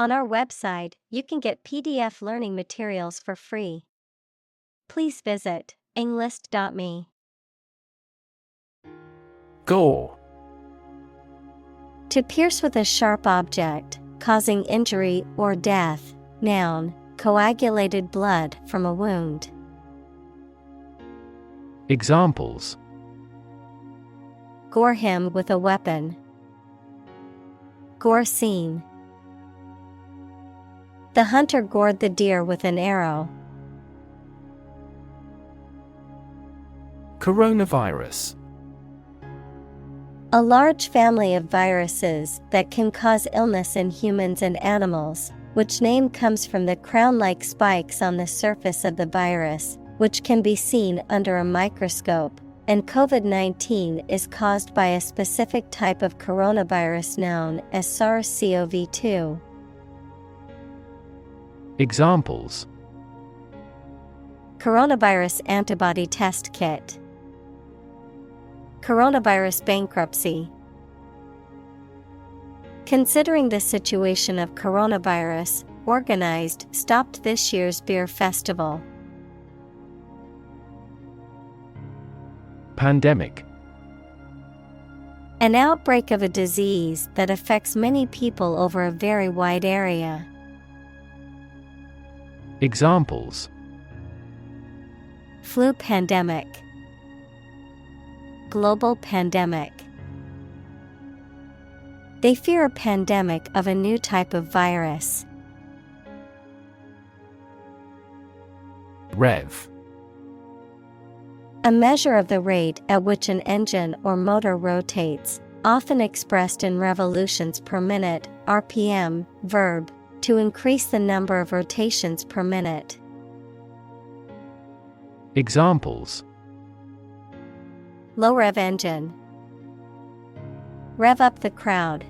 On our website, you can get PDF learning materials for free. Please visit englist.me. Gore. To pierce with a sharp object, causing injury or death. Noun, coagulated blood from a wound. Examples: Gore him with a weapon. Gore scene. The hunter gored the deer with an arrow. Coronavirus. A large family of viruses that can cause illness in humans and animals, which name comes from the crown-like spikes on the surface of the virus, which can be seen under a microscope, and COVID-19 is caused by a specific type of coronavirus known as SARS-CoV-2. Examples: Coronavirus antibody test kit. Coronavirus bankruptcy. Considering the situation of coronavirus, organized stopped this year's beer festival. Pandemic. An outbreak of a disease that affects many people over a very wide area. Examples: Flu pandemic. Global pandemic. They fear a pandemic of a new type of virus. Rev. A measure of the rate at which an engine or motor rotates, often expressed in revolutions per minute, RPM, verb, to increase the number of rotations per minute. Examples: Low rev engine. Rev up the crowd.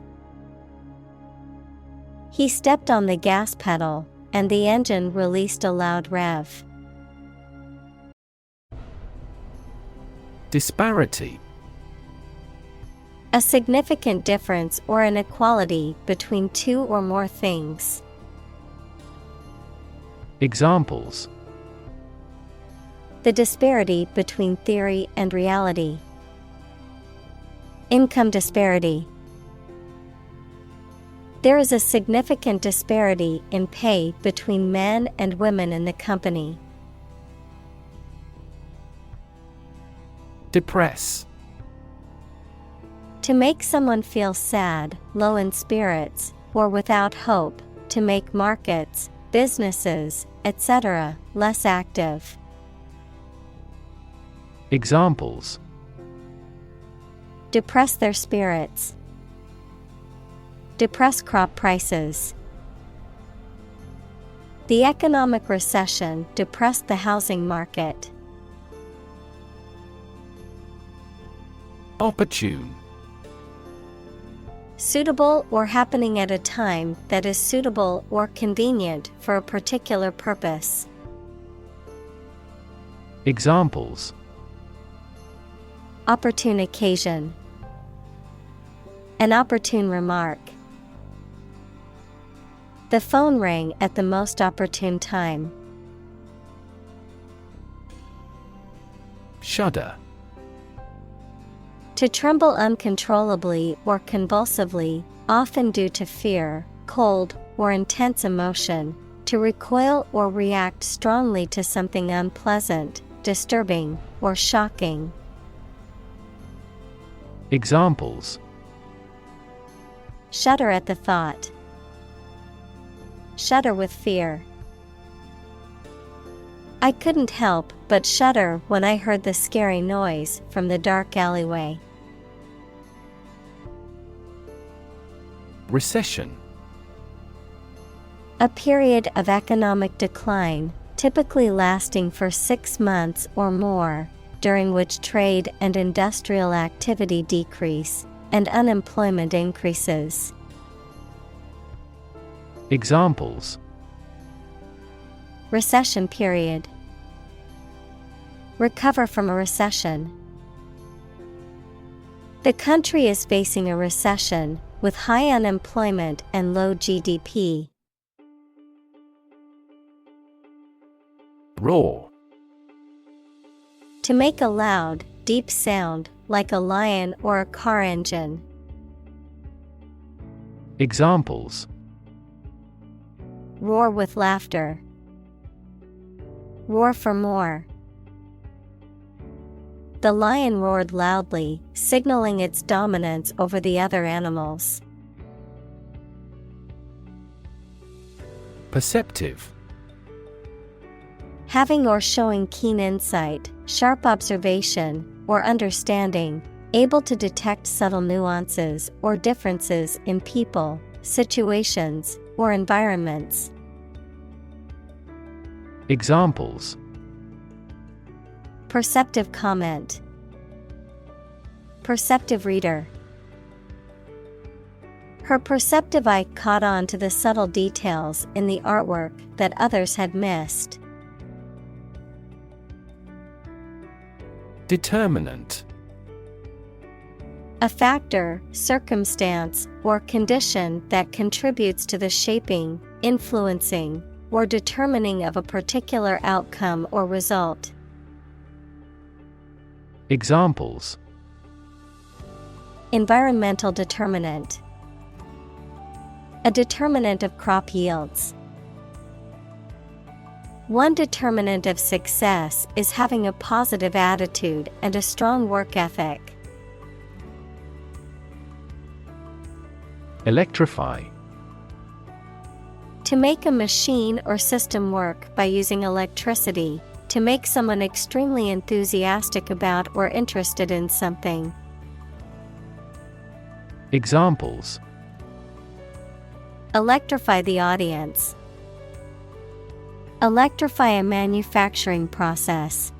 He stepped on the gas pedal, and the engine released a loud rev. Disparity. A significant difference or inequality between two or more things. Examples: The disparity between theory and reality. Income disparity. There is a significant disparity in pay between men and women in the company. Depress. To make someone feel sad, low in spirits, or without hope, to make markets, businesses, etc., less active. Examples: Depress their spirits. Depress crop prices. The economic recession depressed the housing market. Opportune. Suitable or happening at a time that is suitable or convenient for a particular purpose. Examples: Opportune occasion. An opportune remark. The phone rang at the most opportune time. Shudder. To tremble uncontrollably or convulsively, often due to fear, cold, or intense emotion, to recoil or react strongly to something unpleasant, disturbing, or shocking. Examples: Shudder at the thought. Shudder with fear. I couldn't help but shudder when I heard the scary noise from the dark alleyway. Recession. A period of economic decline, typically lasting for 6 months or more, during which trade and industrial activity decrease, and unemployment increases. Examples: Recession period. Recover from a recession. The country is facing a recession, with high unemployment and low GDP, Roar. To make a loud, deep sound, like a lion or a car engine. Examples: Roar with laughter. Roar for more. The lion roared loudly, signaling its dominance over the other animals. Perceptive. Having or showing keen insight, sharp observation, or understanding, able to detect subtle nuances or differences in people, situations, or environments. Examples: Perceptive comment. Perceptive reader. Her perceptive eye caught on to the subtle details in the artwork that others had missed. Determinant. A factor, circumstance, or condition that contributes to the shaping, influencing, or determining of a particular outcome or result. Examples: Environmental determinant. A determinant of crop yields. One determinant of success is having a positive attitude and a strong work ethic. Electrify. To make a machine or system work by using electricity, to make someone extremely enthusiastic about or interested in something. Examples: Electrify the audience. Electrify a manufacturing process.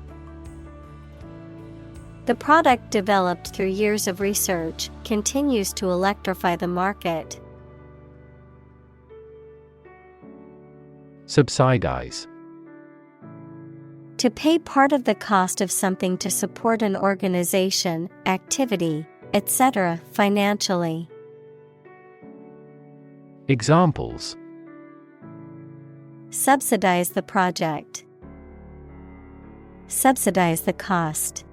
The product developed through years of research continues to electrify the market. Subsidize. To pay part of the cost of something to support an organization, activity, etc. financially. Examples: Subsidize the project. Subsidize the cost.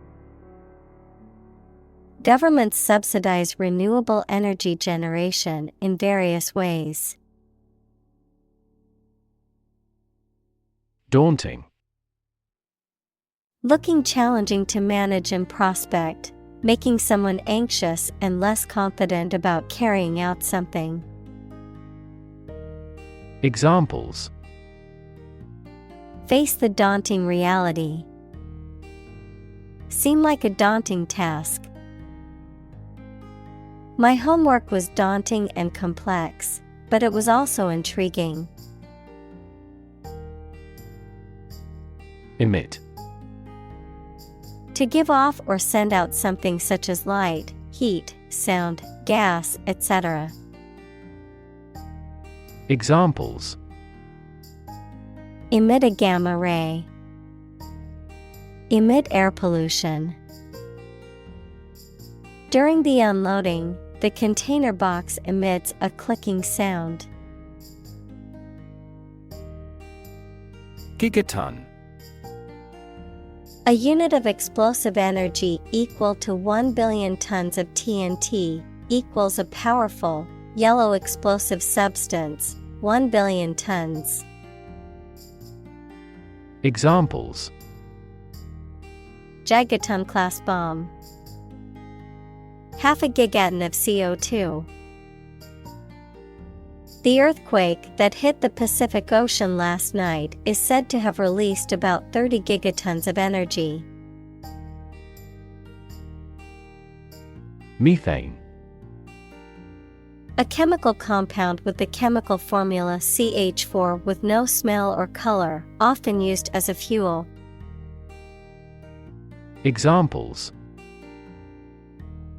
Governments subsidize renewable energy generation in various ways. Daunting. Looking challenging to manage and prospect, making someone anxious and less confident about carrying out something. Examples: Face the daunting reality. Seem like a daunting task. My homework was daunting and complex, but it was also intriguing. Emit. To give off or send out something such as light, heat, sound, gas, etc. Examples: Emit a gamma ray. Emit air pollution. During the unloading, the container box emits a clicking sound. Gigaton. A unit of explosive energy equal to 1 billion tons of TNT equals a powerful, yellow explosive substance, 1 billion tons. Examples: Gigaton-class bomb. Half a gigaton of CO2. The earthquake that hit the Pacific Ocean last night is said to have released about 30 gigatons of energy. Methane. A chemical compound with the chemical formula CH4 with no smell or color, often used as a fuel. Examples: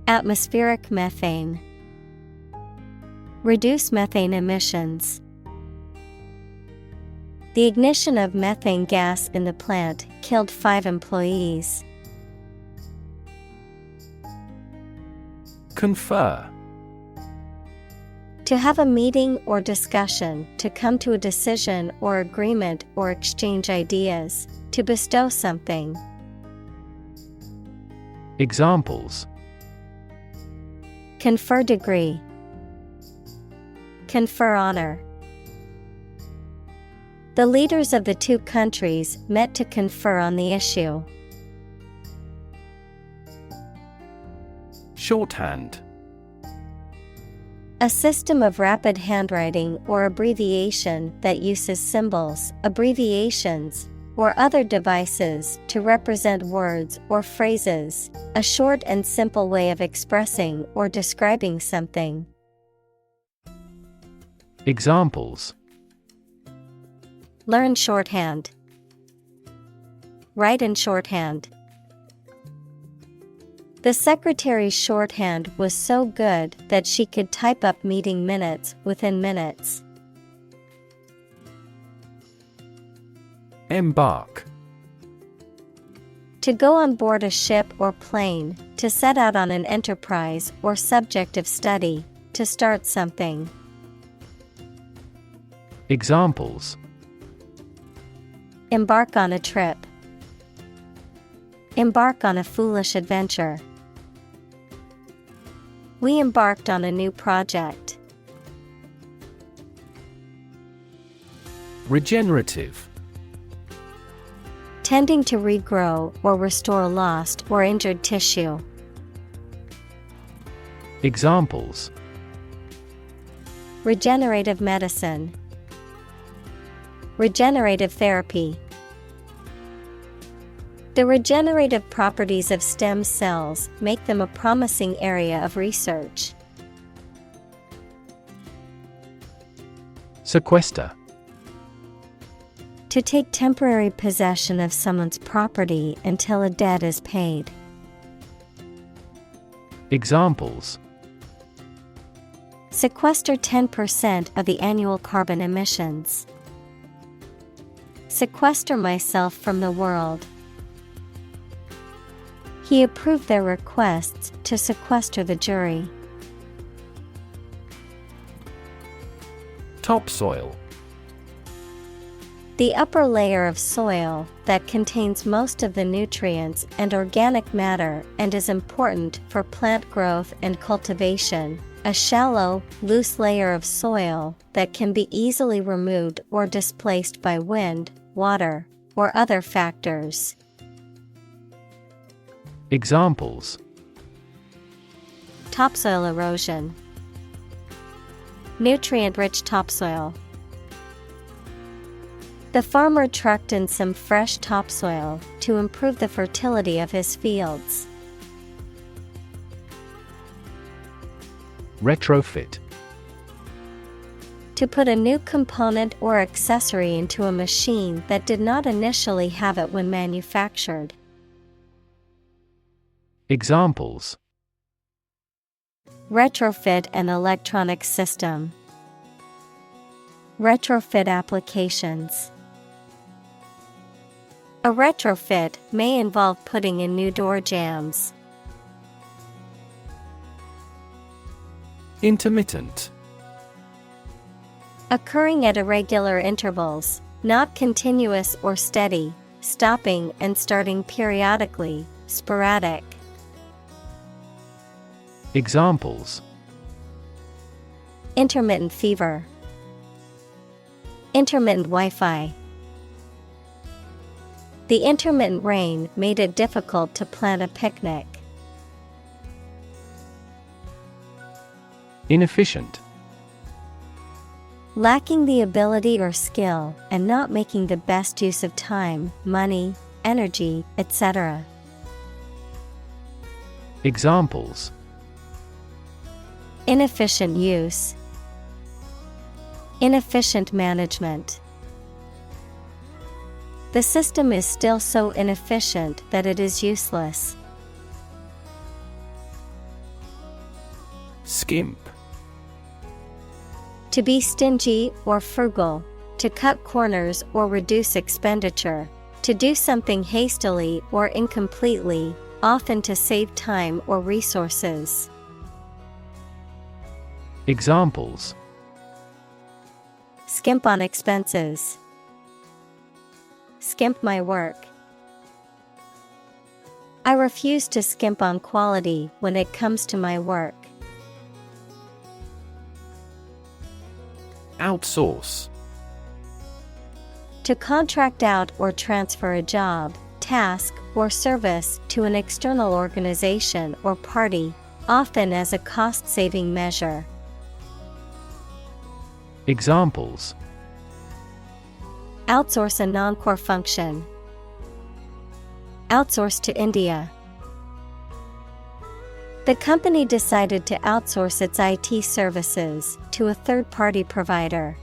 Atmospheric methane. Reduce methane emissions. The ignition of methane gas in the plant killed 5 employees. To have a meeting or discussion, to come to a decision or agreement or exchange ideas, to bestow something. Examples: Confer degree. Confer honor. The leaders of the two countries met to confer on the issue. Shorthand. A system of rapid handwriting or abbreviation that uses symbols, abbreviations, or other devices to represent words or phrases, a short and simple way of expressing or describing something. Examples: Learn shorthand. Write in shorthand. The secretary's shorthand was so good that she could type up meeting minutes within minutes. Embark. To go on board a ship or plane, to set out on an enterprise or subject of study, to start something. Examples: Embark on a trip. Embark on a foolish adventure. We embarked on a new project. Regenerative. Tending to regrow or restore lost or injured tissue. Examples: Regenerative medicine. Regenerative therapy. The regenerative properties of stem cells make them a promising area of research. Sequester. To take temporary possession of someone's property until a debt is paid. Examples: Sequester 10% of the annual carbon emissions. Sequester myself from the world. He approved their requests to sequester the jury. Topsoil. The upper layer of soil that contains most of the nutrients and organic matter and is important for plant growth and cultivation. A shallow, loose layer of soil that can be easily removed or displaced by wind, water, or other factors. Examples: Topsoil erosion. Nutrient-rich topsoil. The farmer trucked in some fresh topsoil to improve the fertility of his fields. Retrofit. To put a new component or accessory into a machine that did not initially have it when manufactured. Examples: Retrofit an electronic system. Retrofit applications. A retrofit may involve putting in new door jambs. Intermittent. Occurring at irregular intervals, not continuous or steady, stopping and starting periodically, sporadic. Examples: Intermittent fever. Intermittent Wi-Fi. The intermittent rain made it difficult to plan a picnic. Inefficient. Lacking the ability or skill and not making the best use of time, money, energy, etc. Examples: Inefficient use. Inefficient management. The system is still so inefficient that it is useless. Skimp. To be stingy or frugal, to cut corners or reduce expenditure, to do something hastily or incompletely, often to save time or resources. Examples: Skimp on expenses. Skimp my work. I refuse to skimp on quality when it comes to my work. Outsource. To contract out or transfer a job, task, or service to an external organization or party, often as a cost-saving measure. Examples: Outsource a non-core function. Outsource to India. The company decided to outsource its IT services to a third-party provider.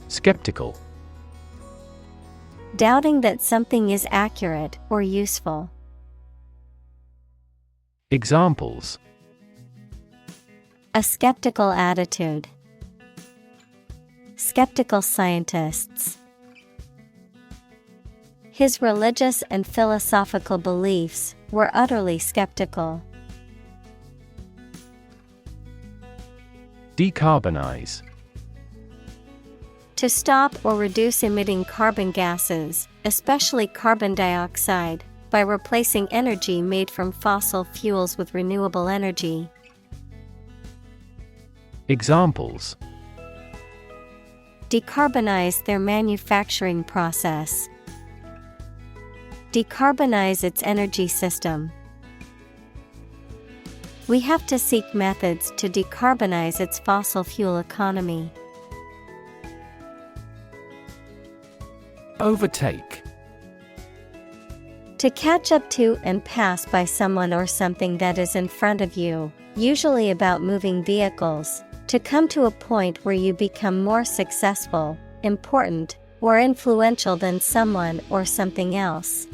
Skeptical. Doubting that something is accurate or useful. Examples: A skeptical attitude. Skeptical scientists. His religious and philosophical beliefs were utterly skeptical. Decarbonize. To stop or reduce emitting carbon gases, especially carbon dioxide, by replacing energy made from fossil fuels with renewable energy. Examples: Decarbonize their manufacturing process. Decarbonize its energy system. We have to seek methods to decarbonize its fossil fuel economy. Overtake. To catch up to and pass by someone or something that is in front of you, usually about moving vehicles, to come to a point where you become more successful, important, or influential than someone or something else.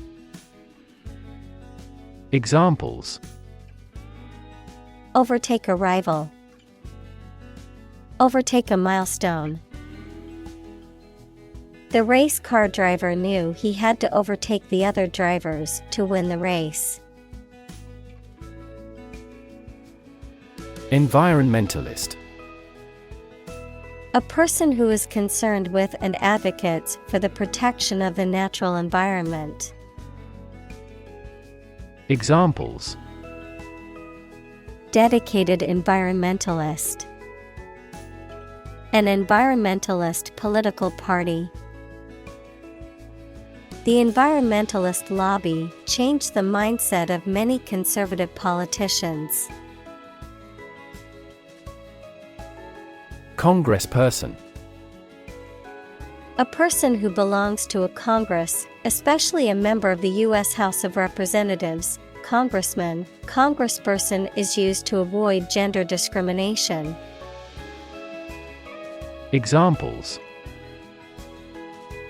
Examples: Overtake a rival. Overtake a milestone. The race car driver knew he had to overtake the other drivers to win the race. Environmentalist. A person who is concerned with and advocates for the protection of the natural environment. Examples: Dedicated environmentalist. An environmentalist political party. The environmentalist lobby changed the mindset of many conservative politicians. Congressperson. A person who belongs to a Congress, especially a member of the U.S. House of Representatives, congressman. Congressperson is used to avoid gender discrimination. Examples: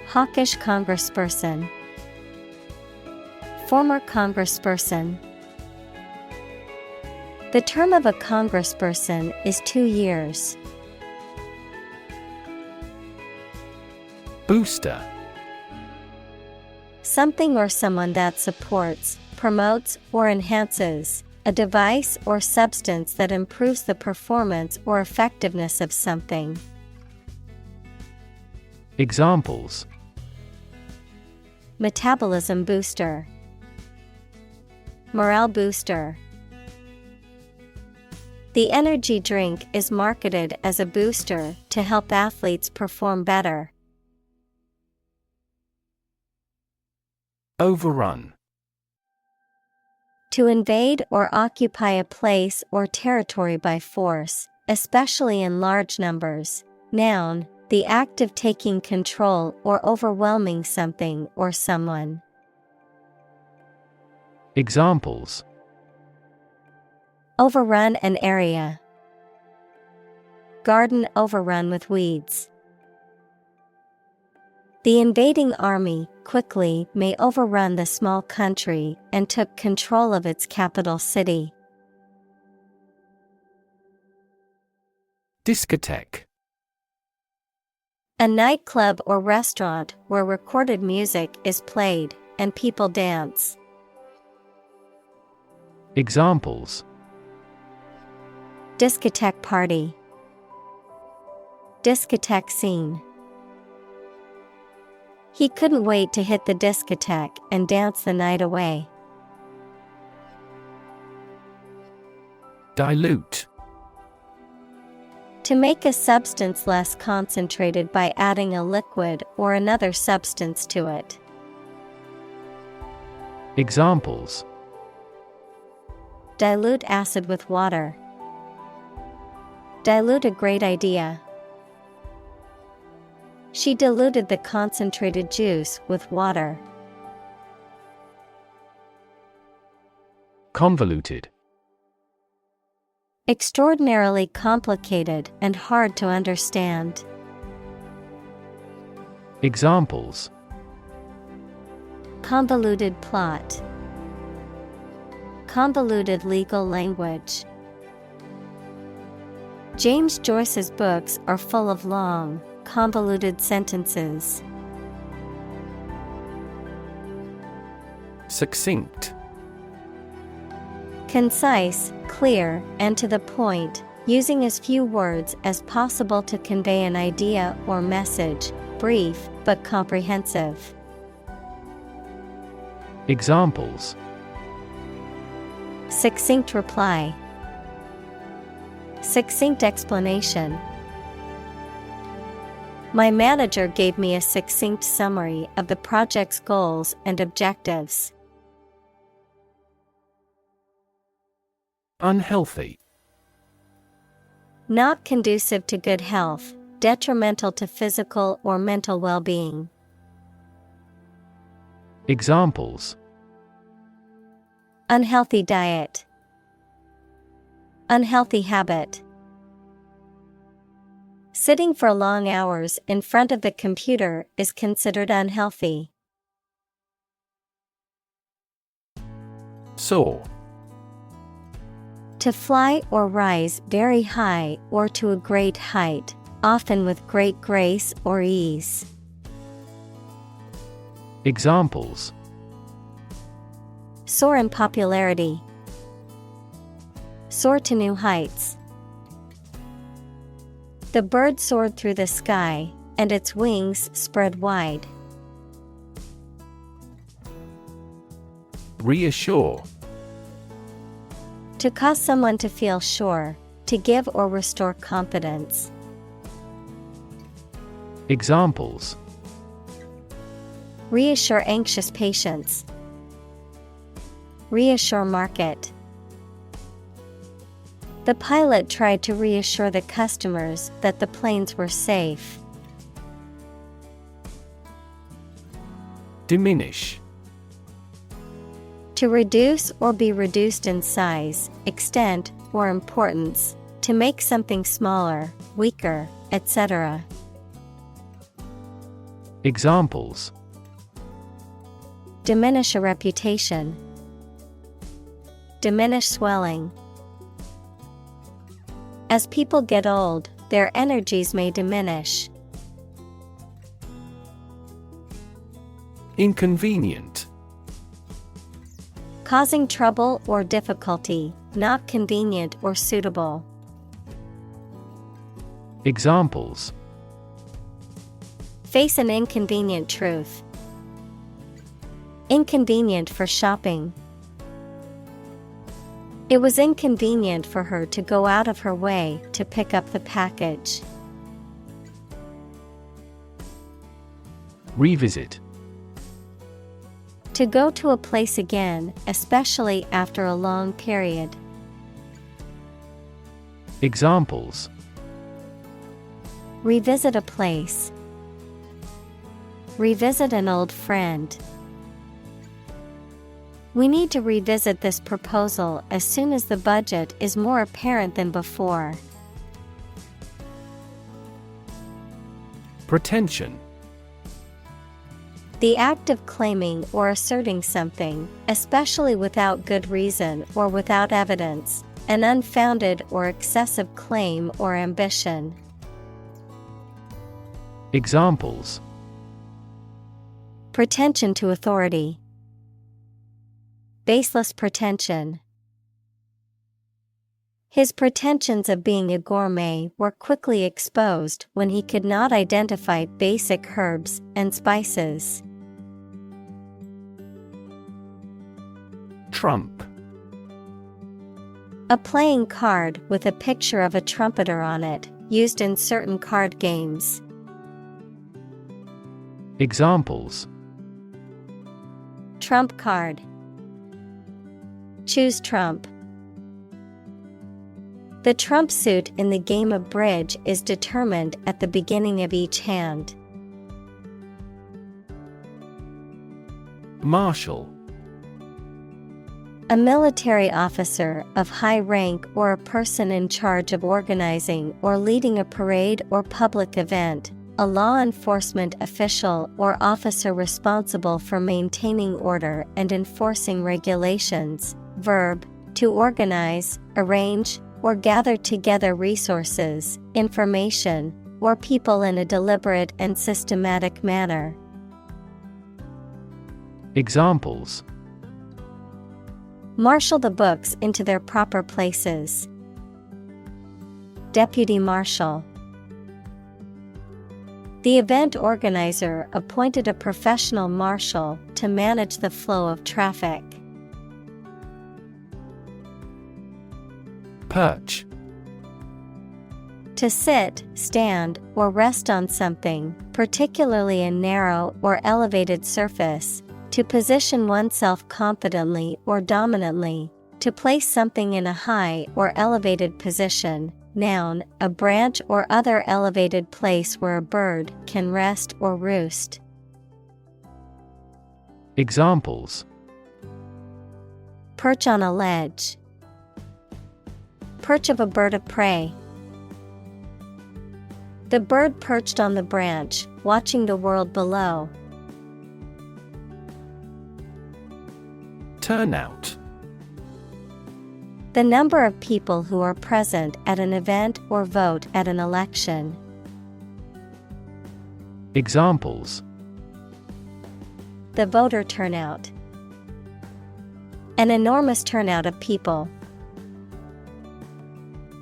Hawkish congressperson. Former congressperson. The term of a congressperson is 2 years. Booster. Something or someone that supports, promotes, or enhances, a device or substance that improves the performance or effectiveness of something. Examples: Metabolism booster. Morale booster. The energy drink is marketed as a booster to help athletes perform better. Overrun. To invade or occupy a place or territory by force, especially in large numbers. Noun, the act of taking control or overwhelming something or someone. Examples: Overrun an area. Garden overrun with weeds. The invading army quickly may overrun the small country and took control of its capital city. Discotheque. A nightclub or restaurant where recorded music is played and people dance. Examples: Discotheque party. Discotheque scene. He couldn't wait to hit the discotheque and dance the night away. Dilute. To make a substance less concentrated by adding a liquid or another substance to it. Examples: Dilute acid with water. Dilute a great idea. She diluted the concentrated juice with water. Convoluted. Extraordinarily complicated and hard to understand. Examples: Convoluted plot. Convoluted legal language. James Joyce's books are full of long, convoluted sentences. Succinct. Concise, clear, and to the point, using as few words as possible to convey an idea or message, brief but comprehensive. Examples: Succinct reply. Succinct explanation. My manager gave me a succinct summary of the project's goals and objectives. Unhealthy. Not conducive to good health, detrimental to physical or mental well-being. Examples: Unhealthy diet. Unhealthy habit. Sitting for long hours in front of the computer is considered unhealthy. Soar. To fly or rise very high or to a great height, often with great grace or ease. Examples: Soar in popularity. Soar to new heights. The bird soared through the sky, and its wings spread wide. Reassure. To cause someone to feel sure, to give or restore confidence. Examples: Reassure anxious patients. Reassure market. The pilot tried to reassure the customers that the planes were safe. Diminish. To reduce or be reduced in size, extent, or importance, to make something smaller, weaker, etc. Examples: Diminish a reputation. Diminish swelling. As people get old, their energies may diminish. Inconvenient. Causing trouble or difficulty, not convenient or suitable. Examples: Face an inconvenient truth. Inconvenient for shopping. It was inconvenient for her to go out of her way to pick up the package. Revisit. To go to a place again, especially after a long period. Examples: Revisit a place. Revisit an old friend. We need to revisit this proposal as soon as the budget is more apparent than before. Pretension. The act of claiming or asserting something, especially without good reason or without evidence, an unfounded or excessive claim or ambition. Examples: Pretension to authority. Baseless pretension. His pretensions of being a gourmet were quickly exposed when he could not identify basic herbs and spices. Trump. A playing card with a picture of a trumpeter on it, used in certain card games. Examples: Trump card. Choose trump. The trump suit in the game of bridge is determined at the beginning of each hand. Marshal. A military officer of high rank or a person in charge of organizing or leading a parade or public event, a law enforcement official or officer responsible for maintaining order and enforcing regulations. Verb, to organize, arrange, or gather together resources, information, or people in a deliberate and systematic manner. Examples: Marshal the books into their proper places. Deputy marshal. The event organizer appointed a professional marshal to manage the flow of traffic. Perch. To sit, stand, or rest on something, particularly a narrow or elevated surface. To position oneself confidently or dominantly. To place something in a high or elevated position. Noun, a branch or other elevated place where a bird can rest or roost. Examples: Perch on a ledge. Perch of a bird of prey. The bird perched on the branch, watching the world below. Turnout. The number of people who are present at an event or vote at an election. Examples: The voter turnout. An enormous turnout of people.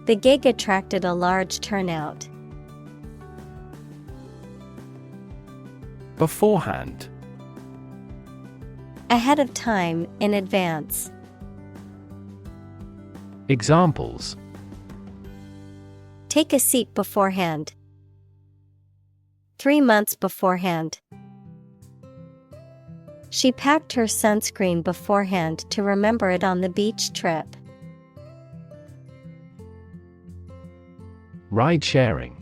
The gig attracted a large turnout. Beforehand. Ahead of time, in advance. Examples: Take a seat beforehand. 3 months beforehand. She packed her sunscreen beforehand to remember it on the beach trip. Ride-sharing.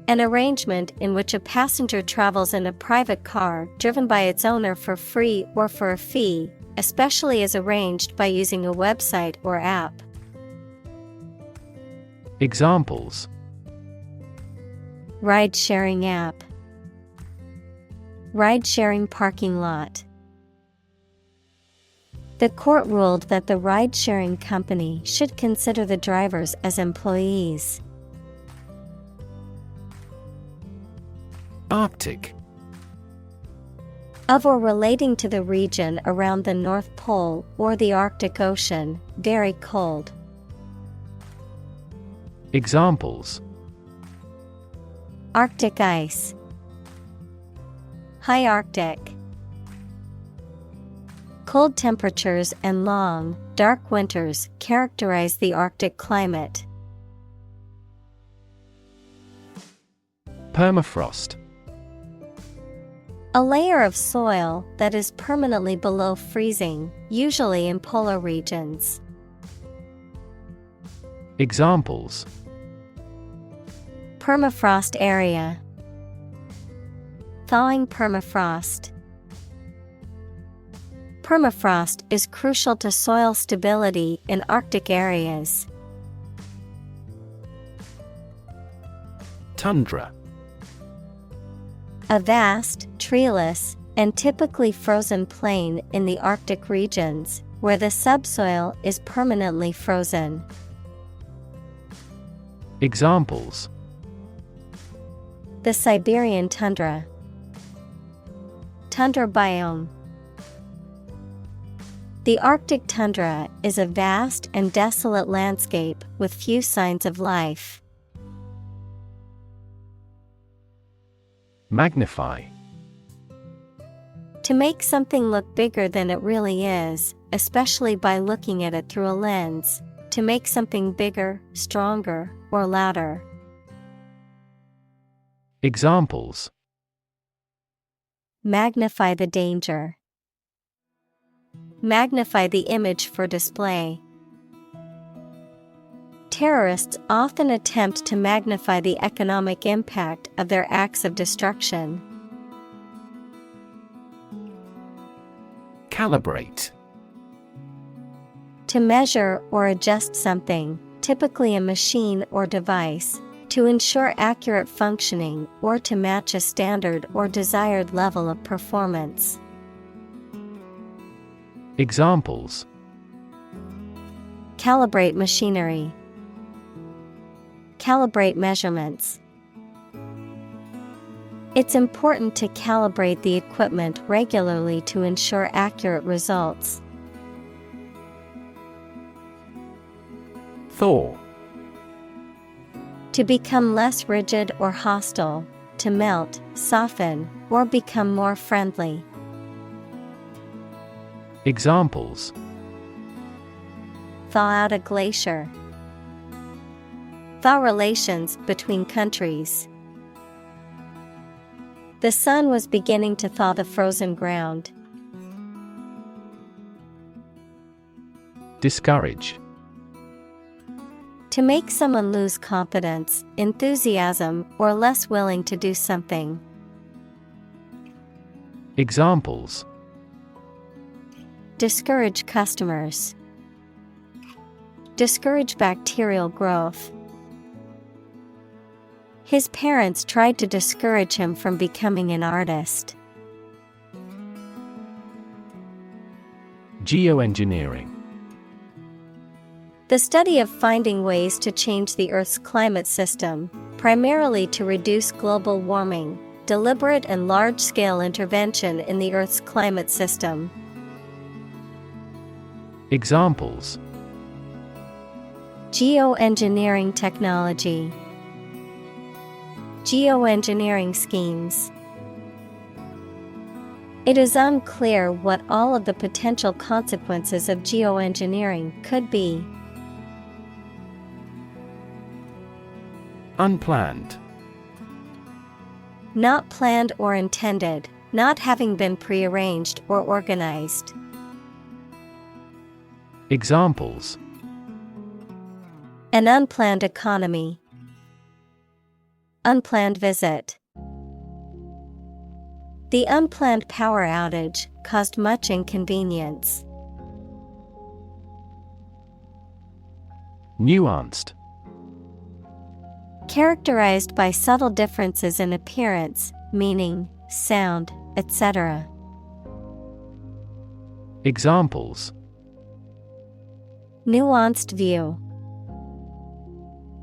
An arrangement in which a passenger travels in a private car driven by its owner for free or for a fee, especially as arranged by using a website or app. Examples: Ride-sharing app. Ride-sharing parking lot. The court ruled that the ride-sharing company should consider the drivers as employees. Arctic. Of or relating to the region around the North Pole or the Arctic Ocean, very cold. Examples: Arctic ice. High Arctic. Cold temperatures and long, dark winters characterize the Arctic climate. Permafrost. A layer of soil that is permanently below freezing, usually in polar regions. Examples: Permafrost area. Thawing permafrost. Permafrost is crucial to soil stability in Arctic areas. Tundra. A vast, treeless, and typically frozen plain in the Arctic regions, where the subsoil is permanently frozen. Examples: The Siberian tundra. Tundra biome. The Arctic tundra is a vast and desolate landscape with few signs of life. Magnify. To make something look bigger than it really is, especially by looking at it through a lens. To make something bigger, stronger, or louder. Examples: Magnify the danger. Magnify the image for display. Terrorists often attempt to magnify the economic impact of their acts of destruction. Calibrate. To measure or adjust something, typically a machine or device, to ensure accurate functioning or to match a standard or desired level of performance. Examples: Calibrate machinery. Calibrate measurements. It's important to calibrate the equipment regularly to ensure accurate results. Thaw. To become less rigid or hostile, to melt, soften, or become more friendly. Examples: Thaw out a glacier. Thaw relations between countries. The sun was beginning to thaw the frozen ground. Discourage. To make someone lose confidence, enthusiasm, or less willing to do something. Examples: Discourage customers. Discourage bacterial growth. His parents tried to discourage him from becoming an artist. Geoengineering. The study of finding ways to change the Earth's climate system, primarily to reduce global warming, deliberate and large-scale intervention in the Earth's climate system. Examples: Geoengineering technology. Geoengineering schemes. It is unclear what all of the potential consequences of geoengineering could be. Unplanned. Not planned or intended, not having been prearranged or organized. Examples: An unplanned economy. Unplanned visit. The unplanned power outage caused much inconvenience. Nuanced. Characterized by subtle differences in appearance, meaning, sound, etc. Examples: Nuanced view.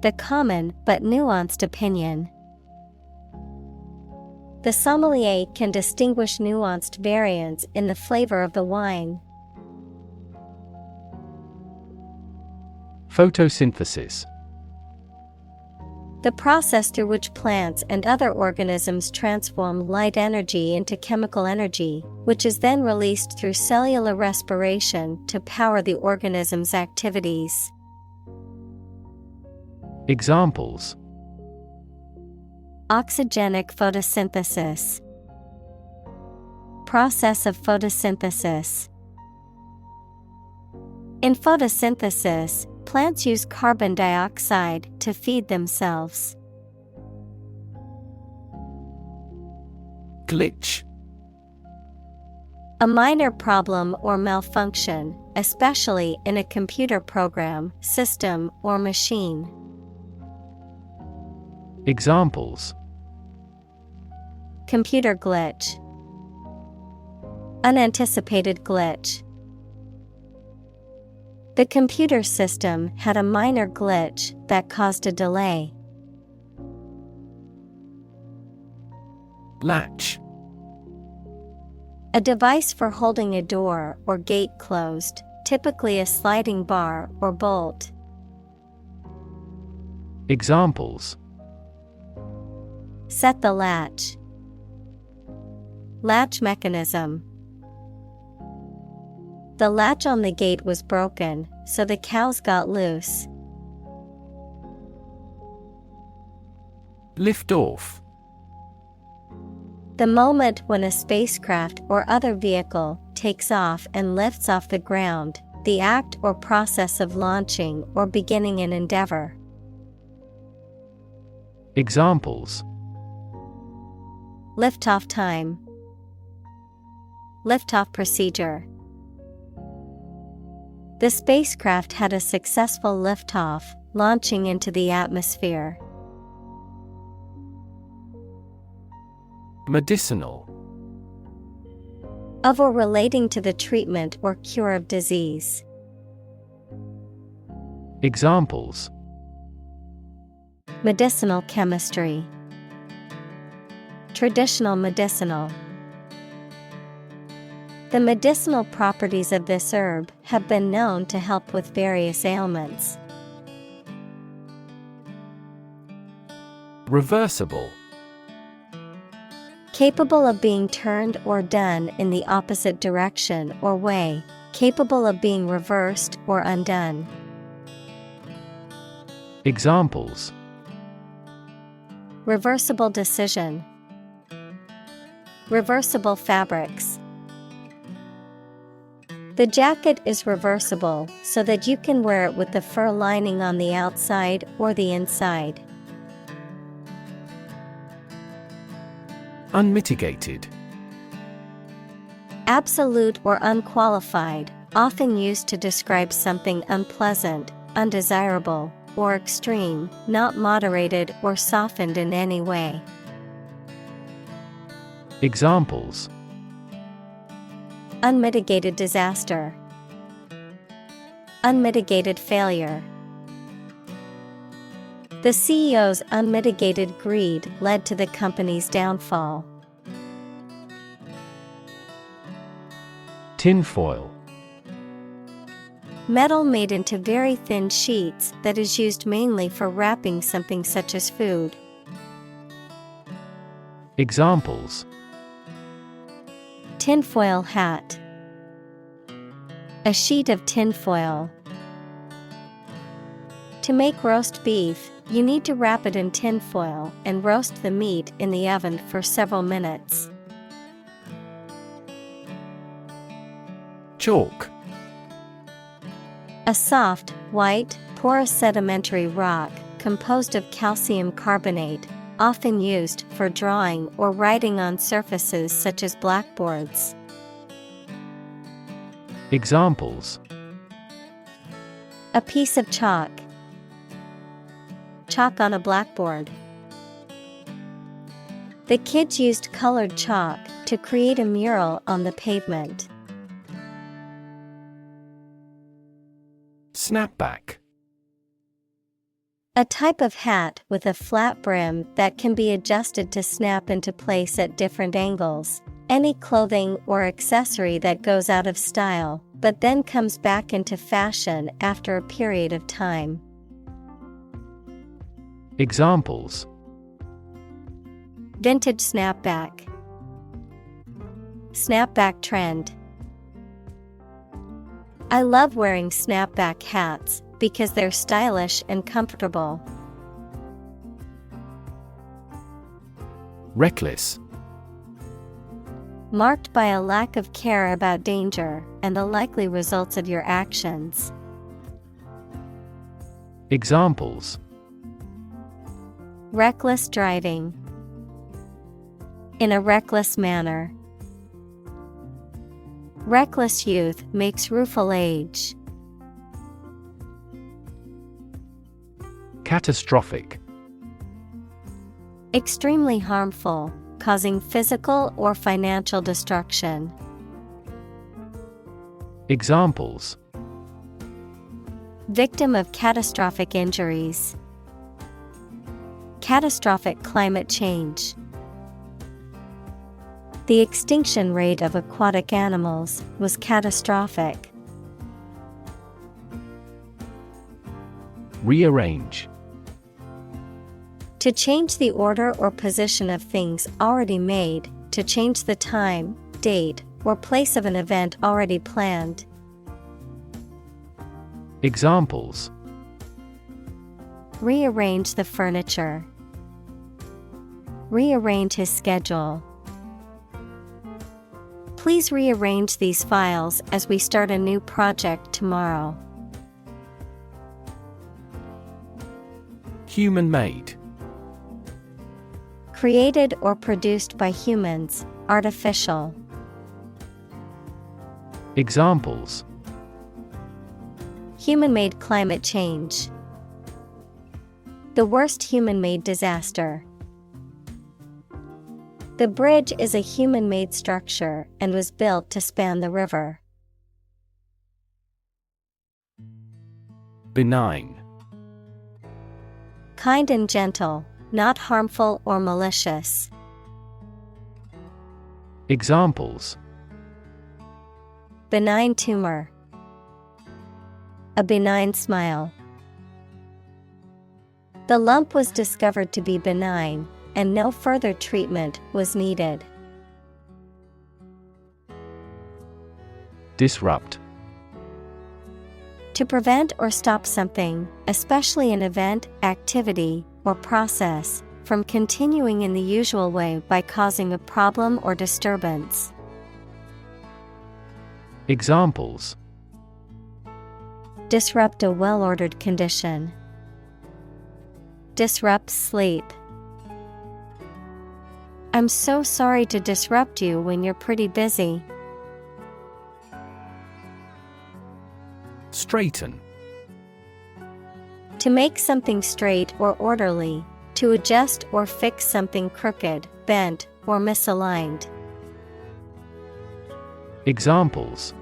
The common but nuanced opinion. The sommelier can distinguish nuanced variants in the flavor of the wine. Photosynthesis. The process through which plants and other organisms transform light energy into chemical energy, which is then released through cellular respiration to power the organism's activities. Examples: Oxygenic photosynthesis. Process of photosynthesis. In photosynthesis, plants use carbon dioxide to feed themselves. Glitch. A minor problem or malfunction, especially in a computer program, system, or machine. Examples: Computer glitch. Unanticipated glitch. The computer system had a minor glitch that caused a delay. Latch. A device for holding a door or gate closed, typically a sliding bar or bolt. Examples: Set the latch. Latch mechanism. The latch on the gate was broken, so the cows got loose. Lift off. The moment when a spacecraft or other vehicle takes off and lifts off the ground, the act or process of launching or beginning an endeavor. Examples: Liftoff time. Liftoff procedure. The spacecraft had a successful liftoff, launching into the atmosphere. Medicinal. Of or relating to the treatment or cure of disease. Examples: Medicinal chemistry. Traditional medicinal. The medicinal properties of this herb have been known to help with various ailments. Reversible. Capable of being turned or done in the opposite direction or way, capable of being reversed or undone. Examples: Reversible decision. Reversible fabrics. The jacket is reversible so that you can wear it with the fur lining on the outside or the inside. Unmitigated. Absolute or unqualified, often used to describe something unpleasant, undesirable, or extreme, not moderated or softened in any way. Examples: Unmitigated disaster. Unmitigated failure. The CEO's unmitigated greed led to the company's downfall. Tinfoil. Metal made into very thin sheets that is used mainly for wrapping something such as food. Examples: Tinfoil hat. A sheet of tinfoil. To make roast beef, you need to wrap it in tinfoil and roast the meat in the oven for several minutes. Chalk. A soft, white, porous sedimentary rock composed of calcium carbonate, often used for drawing or writing on surfaces such as blackboards. Examples: A piece of chalk. Chalk on a blackboard. The kids used colored chalk to create a mural on the pavement. Snapback. A type of hat with a flat brim that can be adjusted to snap into place at different angles. Any clothing or accessory that goes out of style, but then comes back into fashion after a period of time. Examples: Vintage snapback. Snapback trend. I love wearing snapback hats because they're stylish and comfortable. Reckless. Marked by a lack of care about danger and the likely results of your actions. Examples: Reckless driving. In a reckless manner. Reckless youth makes rueful age. Catastrophic. Extremely harmful, causing physical or financial destruction. Examples: Victim of catastrophic injuries. Catastrophic climate change. The extinction rate of aquatic animals was catastrophic. Rearrange. To change the order or position of things already made, to change the time, date, or place of an event already planned. Examples: Rearrange the furniture. Rearrange his schedule. Please rearrange these files as we start a new project tomorrow. Human-made. Created or produced by humans, artificial. Examples: Human-made climate change. The worst human-made disaster. The bridge is a human-made structure and was built to span the river. Benign. Kind and gentle, not harmful or malicious. Examples: Benign tumor. A benign smile. The lump was discovered to be benign, and no further treatment was needed. Disrupt. To prevent or stop something, especially an event, activity, or process, from continuing in the usual way by causing a problem or disturbance. Examples: Disrupt a well-ordered condition. Disrupt sleep. I'm so sorry to disrupt you when you're pretty busy. Straighten. To make something straight or orderly, to adjust or fix something crooked, bent, or misaligned. Examples: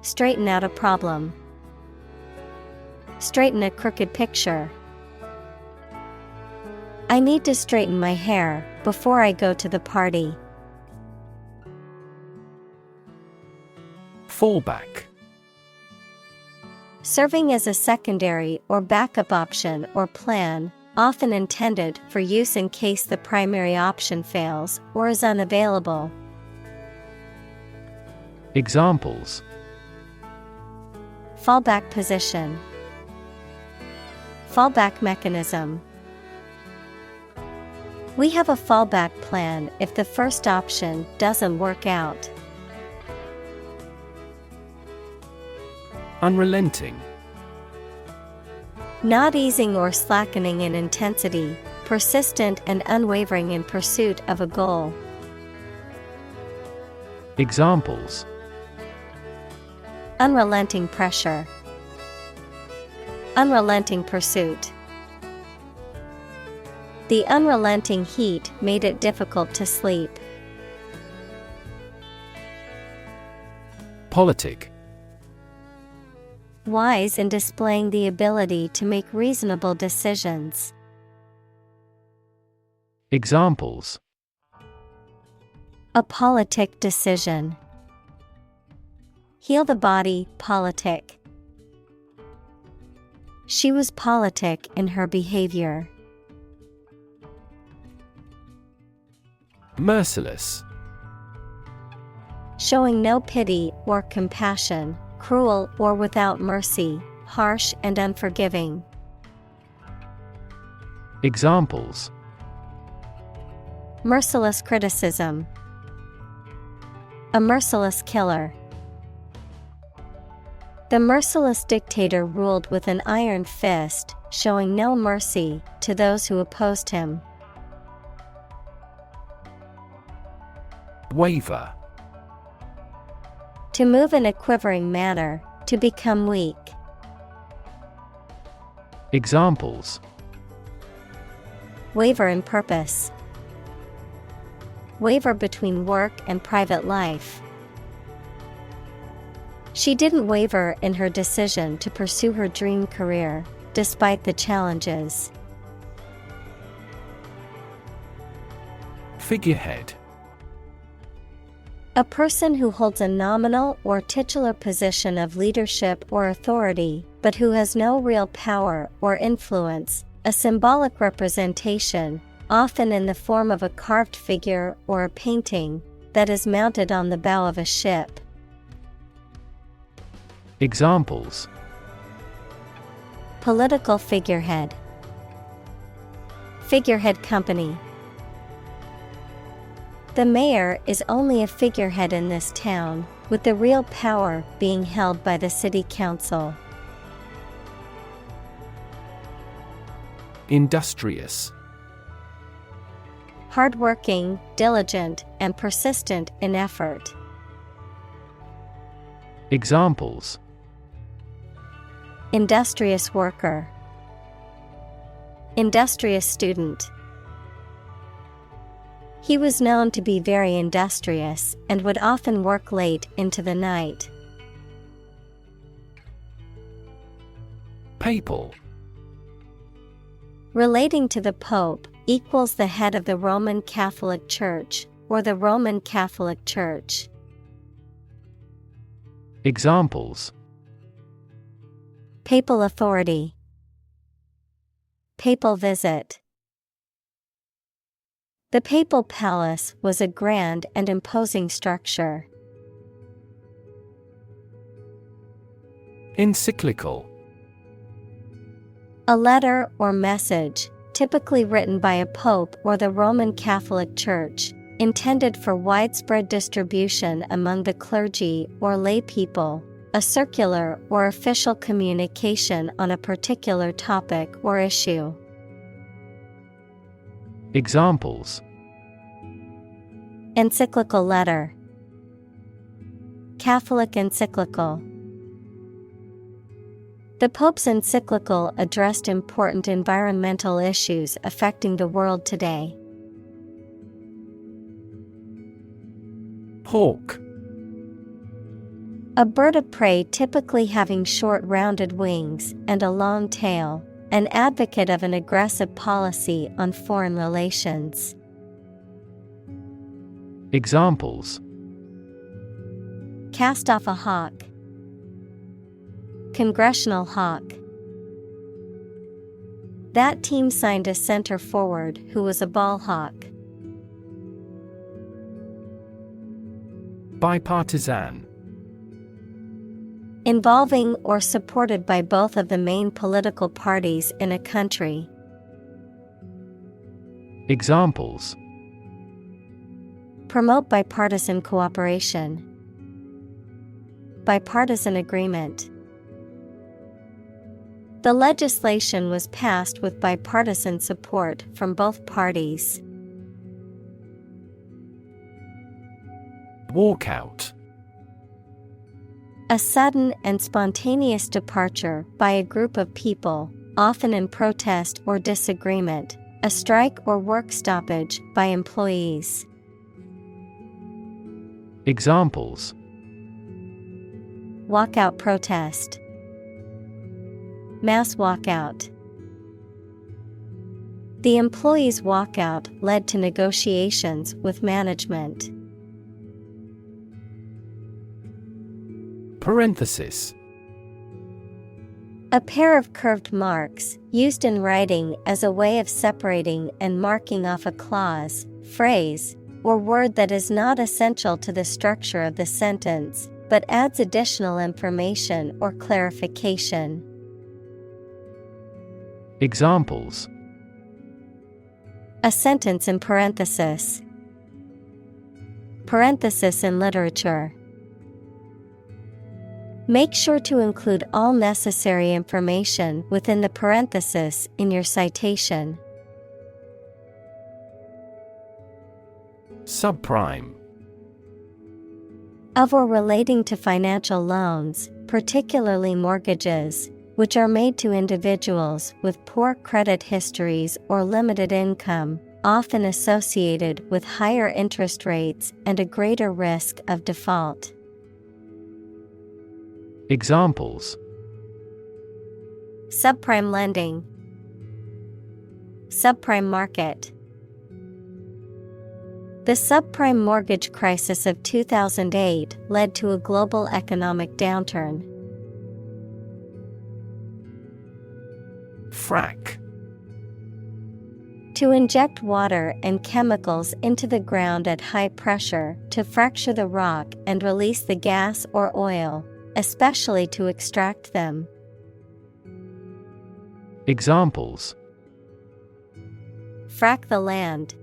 Straighten out a problem. Straighten a crooked picture. I need to straighten my hair before I go to the party. Fallback. Serving as a secondary or backup option or plan, often intended for use in case the primary option fails or is unavailable. Examples: Fallback position. Fallback mechanism. We have a fallback plan if the first option doesn't work out. Unrelenting. Not easing or slackening in intensity, persistent and unwavering in pursuit of a goal. Examples: Unrelenting pressure. Unrelenting pursuit. The unrelenting heat made it difficult to sleep. Politic. Wise in displaying the ability to make reasonable decisions. Examples: A politic decision. Heal the body, politic. She was politic in her behavior. Merciless. Showing no pity or compassion, cruel or without mercy, harsh and unforgiving. Examples: Merciless criticism. A merciless killer. The merciless dictator ruled with an iron fist, showing no mercy to those who opposed him. Waver. To move in a quivering manner, to become weak. Examples: Waver in purpose. Waver between work and private life. She didn't waver in her decision to pursue her dream career, despite the challenges. Figurehead. A person who holds a nominal or titular position of leadership or authority, but who has no real power or influence, a symbolic representation, often in the form of a carved figure or a painting, that is mounted on the bow of a ship. Examples: Political figurehead. Figurehead company. The mayor is only a figurehead in this town, with the real power being held by the city council. Industrious. Hardworking, diligent, and persistent in effort. Examples: Industrious worker. Industrious student. He was known to be very industrious and would often work late into the night. Papal. Relating to the Pope, equals the head of the Roman Catholic Church, or the Roman Catholic Church. Examples: Papal authority. Papal visit. The papal palace was a grand and imposing structure. Encyclical. A letter or message, typically written by a pope or the Roman Catholic Church, intended for widespread distribution among the clergy or lay people, a circular or official communication on a particular topic or issue. Examples: Encyclical letter. Catholic encyclical. The Pope's encyclical addressed important environmental issues affecting the world today. Hawk. A bird of prey typically having short rounded wings and a long tail, an advocate of an aggressive policy on foreign relations. Examples: Cast off a hawk. Congressional hawk. That team signed a center forward who was a ball hawk. Bipartisan. Involving or supported by both of the main political parties in a country. Examples: Promote bipartisan cooperation. Bipartisan agreement. The legislation was passed with bipartisan support from both parties. Walkout. A sudden and spontaneous departure by a group of people, often in protest or disagreement, a strike or work stoppage by employees. Examples: Walkout protest. Mass walkout. The employees' walkout led to negotiations with management. Parenthesis. A pair of curved marks, used in writing as a way of separating and marking off a clause, phrase, or word that is not essential to the structure of the sentence, but adds additional information or clarification. Examples: A sentence in parenthesis. Parenthesis in literature. Make sure to include all necessary information within the parenthesis in your citation. Subprime. Of or relating to financial loans, particularly mortgages, which are made to individuals with poor credit histories or limited income, often associated with higher interest rates and a greater risk of default. Examples: Subprime lending. Subprime market. The subprime mortgage crisis of 2008 led to a global economic downturn. Frack. To inject water and chemicals into the ground at high pressure to fracture the rock and release the gas or oil, especially to extract them. Examples: Frack the land.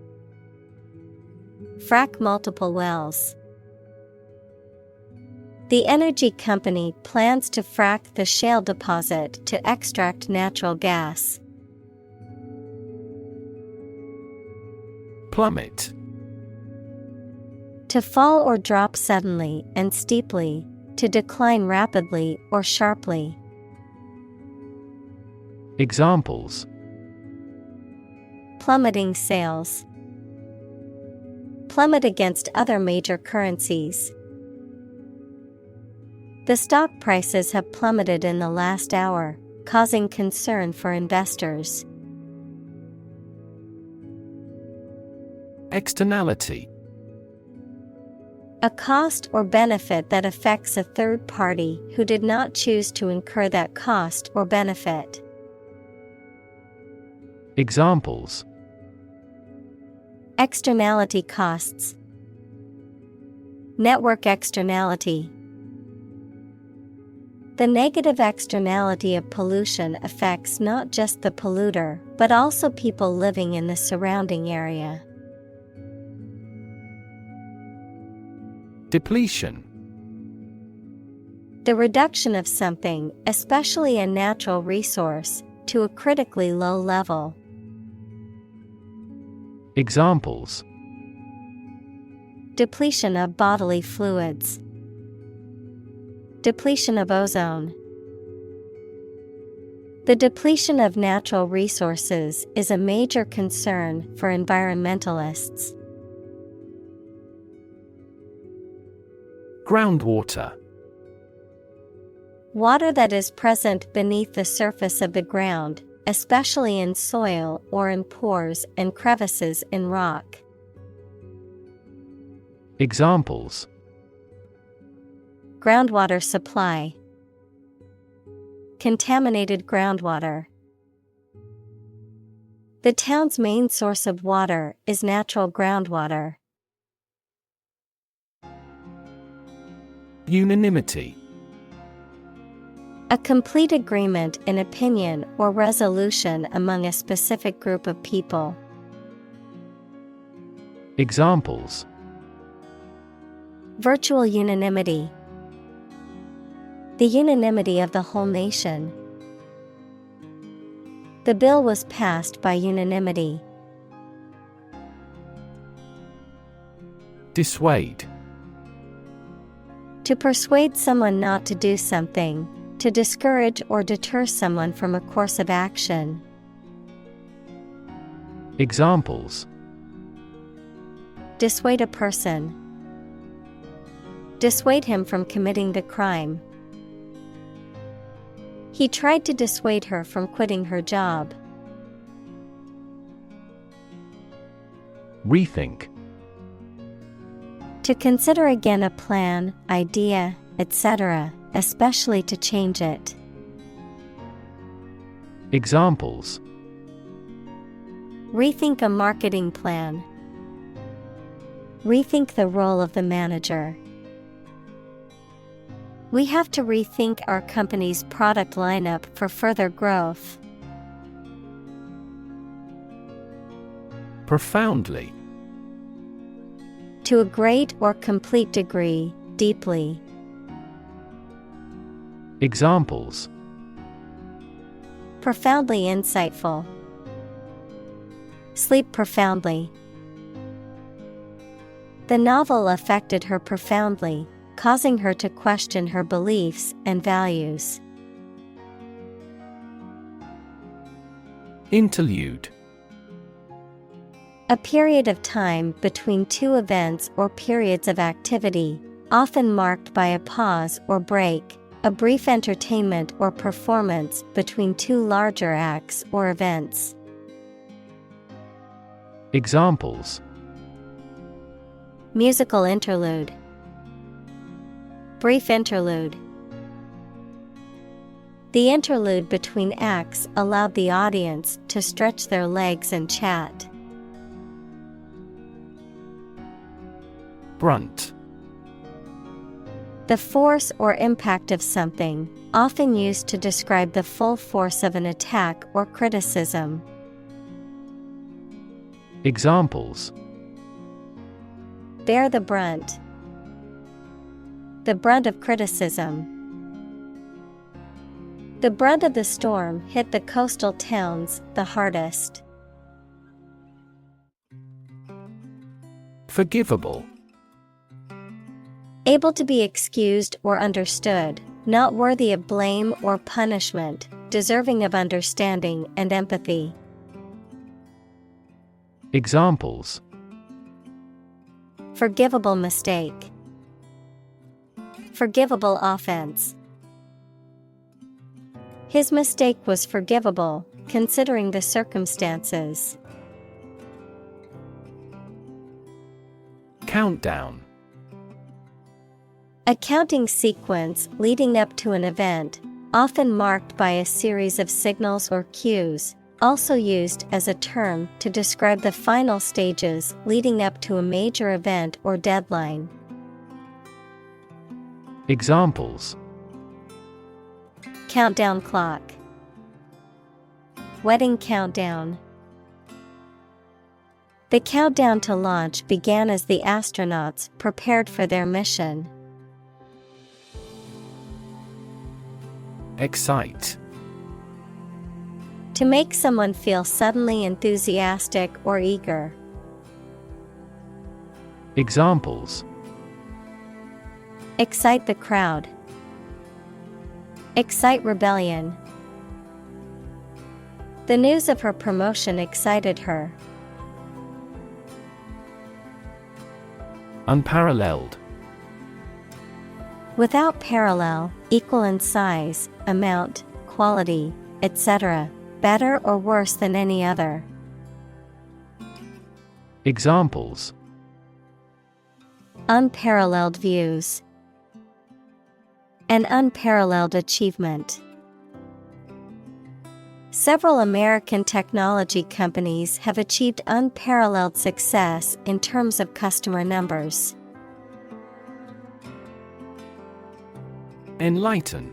Frack multiple wells. The energy company plans to frack the shale deposit to extract natural gas. Plummet. To fall or drop suddenly and steeply, to decline rapidly or sharply. Examples: Plummeting sales. Plummet against other major currencies. The stock prices have plummeted in the last hour, causing concern for investors. Externality. A cost or benefit that affects a third party who did not choose to incur that cost or benefit. Examples: Externality costs. Network externality. The negative externality of pollution affects not just the polluter, but also people living in the surrounding area. Depletion. The reduction of something, especially a natural resource, to a critically low level. Examples: Depletion of bodily fluids. Depletion of ozone. The depletion of natural resources is a major concern for environmentalists. Groundwater. Water that is present beneath the surface of the ground, especially in soil or in pores and crevices in rock. Examples: Groundwater supply. Contaminated groundwater. The town's main source of water is natural groundwater. Unanimity. A complete agreement in opinion or resolution among a specific group of people. Examples: Virtual unanimity. The unanimity of the whole nation. The bill was passed by unanimity. Dissuade. To persuade someone not to do something, to discourage or deter someone from a course of action. Examples: Dissuade a person. Dissuade him from committing the crime. He tried to dissuade her from quitting her job. Rethink. To consider again a plan, idea, etc., especially to change it. Examples: Rethink a marketing plan. Rethink the role of the manager. We have to rethink our company's product lineup for further growth. Profoundly. To a great or complete degree, deeply. Examples: Profoundly insightful. Sleep profoundly. The novel affected her profoundly, causing her to question her beliefs and values. Interlude. A period of time between two events or periods of activity, often marked by a pause or break, a brief entertainment or performance between two larger acts or events. Examples: Musical interlude. Brief interlude. The interlude between acts allowed the audience to stretch their legs and chat. Brunt. The force or impact of something, often used to describe the full force of an attack or criticism. Examples: Bear the brunt. The brunt of criticism. The brunt of the storm hit the coastal towns the hardest. Forgivable. Able to be excused or understood, not worthy of blame or punishment, deserving of understanding and empathy. Examples: Forgivable mistake. Forgivable offense. His mistake was forgivable, considering the circumstances. Countdown. A counting sequence leading up to an event, often marked by a series of signals or cues, also used as a term to describe the final stages leading up to a major event or deadline. Examples: Countdown clock. Wedding countdown. The countdown to launch began as the astronauts prepared for their mission. Excite. To make someone feel suddenly enthusiastic or eager. Examples: Excite the crowd. Excite rebellion. The news of her promotion excited her. Unparalleled. Without parallel, equal in size, amount, quality, etc., better or worse than any other. Examples: Unparalleled views. An unparalleled achievement. Several American technology companies have achieved unparalleled success in terms of customer numbers. Enlighten.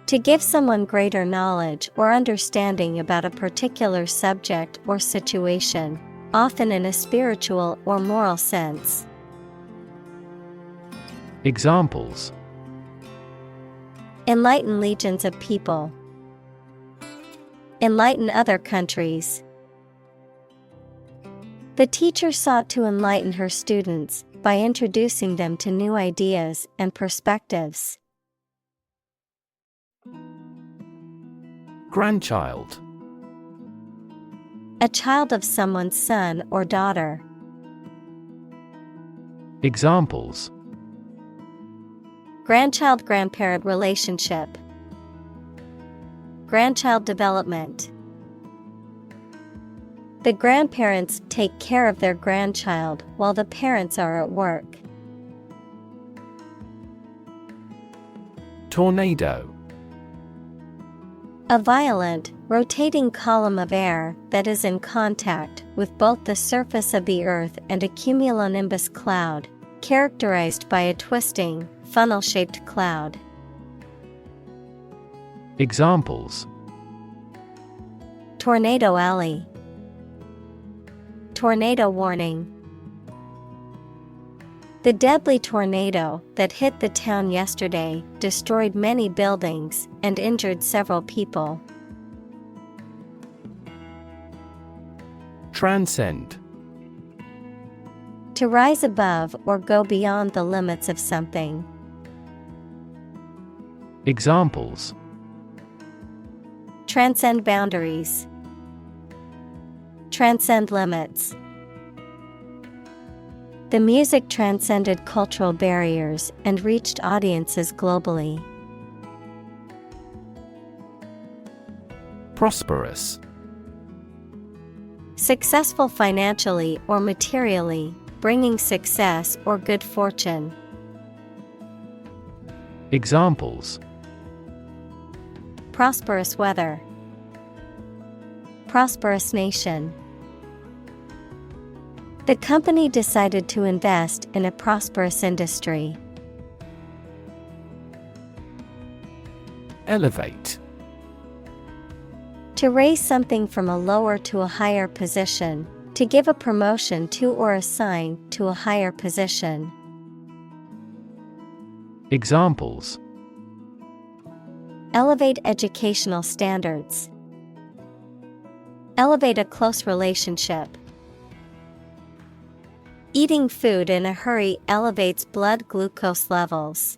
To give someone greater knowledge or understanding about a particular subject or situation, often in a spiritual or moral sense. Examples: Enlighten legions of people. Enlighten other countries. The teacher sought to enlighten her students by introducing them to new ideas and perspectives. Grandchild. A child of someone's son or daughter. Examples: Grandchild-grandparent relationship. Grandchild development. The grandparents take care of their grandchild while the parents are at work. Tornado. A violent, rotating column of air that is in contact with both the surface of the earth and a cumulonimbus cloud, characterized by a twisting, funnel-shaped cloud. Examples: Tornado alley. Tornado warning. The deadly tornado that hit the town yesterday destroyed many buildings and injured several people. Transcend. To rise above or go beyond the limits of something. Examples: Transcend boundaries. Transcend limits. The music transcended cultural barriers and reached audiences globally. Prosperous. Successful financially or materially, bringing success or good fortune. Examples: Prosperous weather. Prosperous nation. The company decided to invest in a prosperous industry. Elevate. To raise something from a lower to a higher position, to give a promotion to or assign to a higher position. Examples: Elevate educational standards. Elevate a close relationship. Eating food in a hurry elevates blood glucose levels.